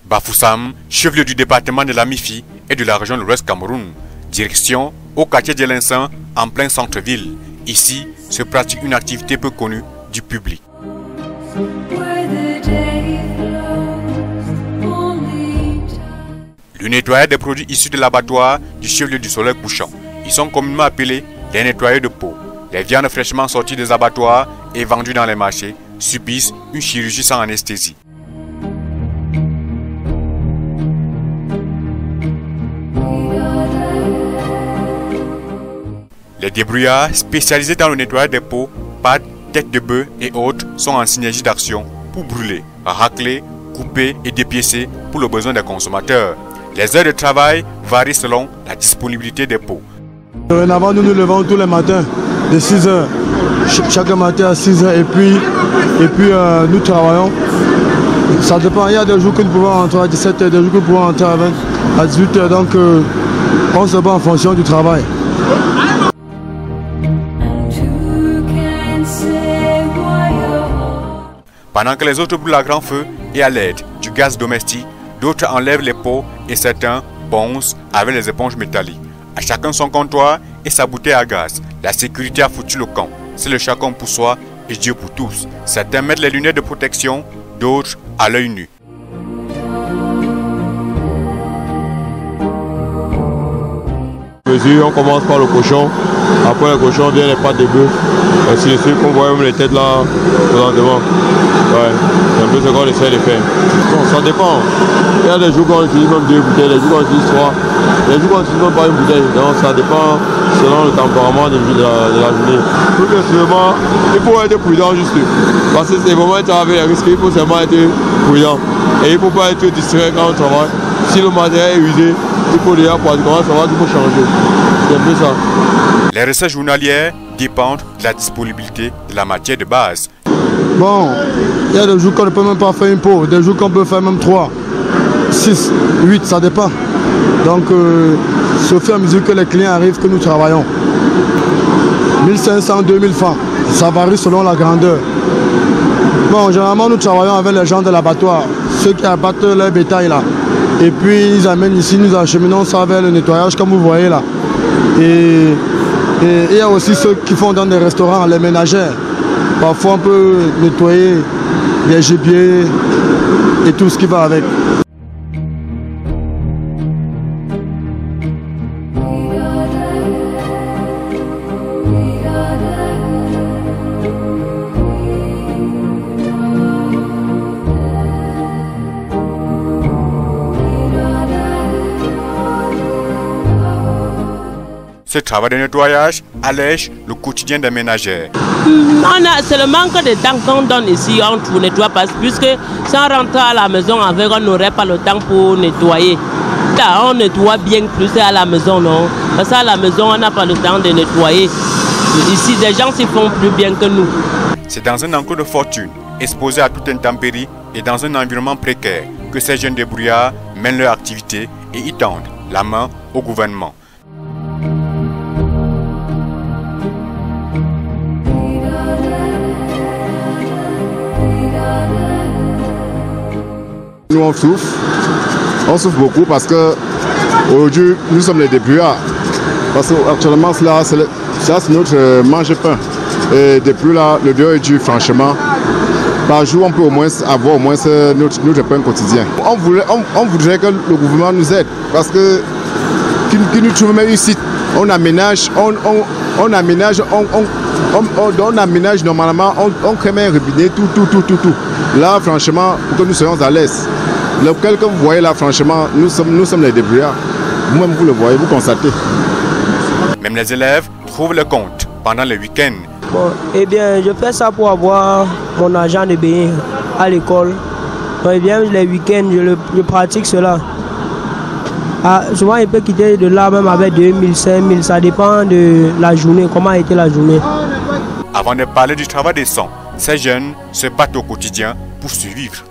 Bafoussam, chef-lieu du département de la Mifi et de la région de l'Ouest Cameroun. Direction au quartier de l'Insan, en plein centre-ville. Ici se pratique une activité peu connue du public. Le nettoyage des produits issus de l'abattoir du chef-lieu du Soleil couchant. Ils sont communément appelés les nettoyeurs de peau. Les viandes fraîchement sorties des abattoirs et vendues dans les marchés subissent une chirurgie sans anesthésie. Les débrouillards spécialisés dans le nettoyage des peaux, pâtes, têtes de bœuf et autres sont en synergie d'action pour brûler, racler, couper et dépiécer pour le besoin des consommateurs. Les heures de travail varient selon la disponibilité des peaux. Avant, nous nous levons tous les matins de 6 h, chaque matin à 6 h et puis nous travaillons. Ça dépend, il y a des jours que nous pouvons rentrer à 17 h, des jours que nous pouvons rentrer à 18 h, donc on se bat en fonction du travail. Pendant que les autres brûlent à grand feu et à l'aide du gaz domestique, d'autres enlèvent les pots et certains poncent avec les éponges métalliques. À chacun son comptoir et sa bouteille à gaz. La sécurité a foutu le camp. C'est le chacun pour soi et Dieu pour tous. Certains mettent les lunettes de protection, d'autres à l'œil nu. On commence par le cochon, après le cochon vient les pattes de bœuf, ainsi de suite, qu'on voit même les têtes là, présentement. Ouais, c'est un peu ce qu'on essaie de faire. Bon, ça dépend. Il y a des jours qu'on utilise même 2 bouteilles, des jours qu'on utilise 3, des jours qu'on utilise même pas une bouteille. Donc ça dépend selon le tempérament de la journée. Tout simplement, il faut être prudent juste. Parce que c'est vraiment être avec les risques, il faut seulement être prudent. Et il ne faut pas être distrait quand on travaille. Si le matériel est usé, il faut déjà pratiquement savoir qu'il faut changer. C'est un peu ça. Les recettes journalières dépendent de la disponibilité de la matière de base. Bon, il y a des jours qu'on ne peut même pas faire une peau, des jours qu'on peut faire même 3, 6, 8, ça dépend. Donc, c'est au fur et à mesure que les clients arrivent que nous travaillons. 1500, 2000 francs, ça varie selon la grandeur. Bon, généralement, nous travaillons avec les gens de l'abattoir, ceux qui abattent leur bétail là. Et puis, ils amènent ici, nous acheminons ça vers le nettoyage, comme vous voyez là. Et il y a aussi ceux qui font dans des restaurants, les ménagères. Parfois, on peut nettoyer les gibiers et tout ce qui va avec. Ce travail de nettoyage allège le quotidien des ménagères. C'est le manque de temps qu'on donne ici, on ne nettoie pas, puisque sans rentrer à la maison avec, on n'aurait pas le temps pour nettoyer. Là, on nettoie bien plus à la maison, non? Parce qu'à la maison, on n'a pas le temps de nettoyer. Ici, des gens s'y font plus bien que nous. C'est dans un enclos de fortune, exposé à toute intempérie et dans un environnement précaire, que ces jeunes débrouillards mènent leur activité et y tendent la main au gouvernement. Nous on souffre beaucoup parce que aujourd'hui nous sommes les débrouillards. Parce qu'actuellement ça c'est notre mange-pain. Et depuis là, le dehors est dur franchement. Par jour on peut au moins avoir notre pain quotidien. On voudrait que le gouvernement nous aide parce que qu'il nous trouve même ici. On aménage normalement, on crée un robinet, tout. Là, franchement, pour que nous soyons à l'aise. Lequel que vous voyez là, franchement, nous sommes les débrouillards. Vous-même, vous le voyez, vous constatez. Même les élèves trouvent le compte pendant le week-end. Bon, eh bien, je fais ça pour avoir mon argent de bain à l'école. Eh bien, les week-ends, je pratique cela. Ah, souvent, il peut quitter de là même avec 2000, 5000, ça dépend de la journée, comment a été la journée. Avant de parler du travail décent, ces jeunes se battent au quotidien pour survivre.